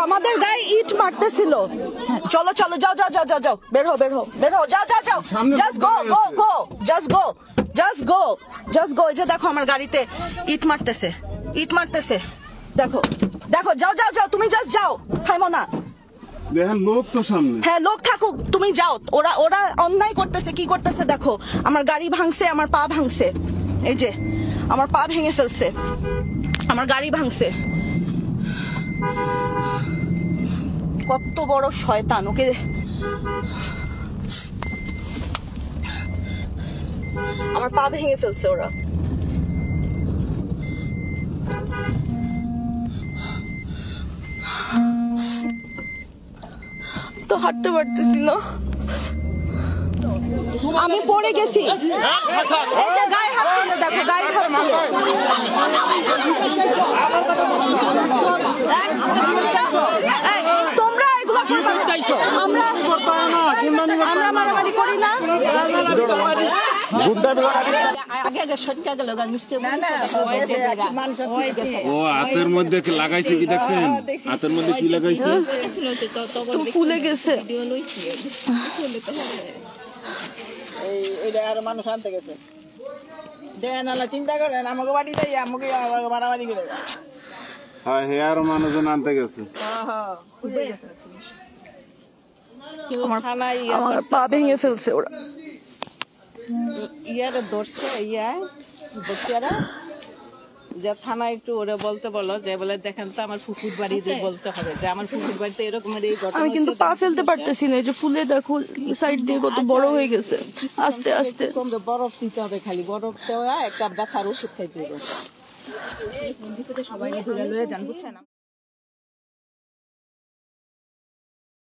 আমাদের গায়ে ইট মারতেছিল। চলো চলো, যাও যাও যাও যাও যাও, বের হো বের হো বের হো, যাও যাও যাও, just go go go, just go just go just go. এই যে দেখো আমার গাড়িতে ইট মারতেছে, ইট মারতেছে, দেখো দেখো, যাও যাও যাও, তুমি জাস্ট যাও, থামো না। দেখেন লোক তো সামনে। হ্যাঁ লোক থাকুক, তুমি যাও। ওরা ওরা অন্যায় করতেছে, কি করতেছে দেখো। আমার গাড়ি ভাঙছে, আমার পা ভাঙছে, এই যে আমার পা ভেঙে ফেলছে, আমার গাড়ি ভাঙছে। কত বড় শয়তান, ওকে আমার পা ভেঙে ফেলছে ওরা। তো হাঁটতে পারতেছি না, আমি পড়ে গেছি। এটা গায়ে হাত তুলে দেখো, গায়ে হাত তুলে। তোমরা এগুলো করবা না, আমরা মারামারি করি না। ও হাতের মধ্যে লাগাইছে, কি দেখছেন? হাতের মধ্যে কি লাগাইছে? ফুলে গেছে। মানুষ আনতে গেছে, চিন্তা করেন আমাকে বাড়ি যাই, আমাকে মারামারি করে। হ্যাঁ হে আরো মানুষজন আনতে গেছে। আমার পা ভেঙে ফেলছে ওরা। ইয়ারে ধরছে, যে থানায় একটু ওরা বলতে বলো, যে বলে দেখেন তো আমার ফুকুর বাড়ি, বলতে হবে যে আমার ফুকুর বাড়িতে এরকমের এই ঘটনা। আমি কিন্তু পা ফেলতে পারতেছি না, যে ফুলে দেখো সাইড দিয়ে কত বড় হয়ে গেছে। আস্তে আস্তে বরফ দিতে হবে, খালি বরফ দেওয়া একটা ব্যথার ওষুধ খাইতে হবে। সবাই ধরে লয়ে যান, বুঝছেন।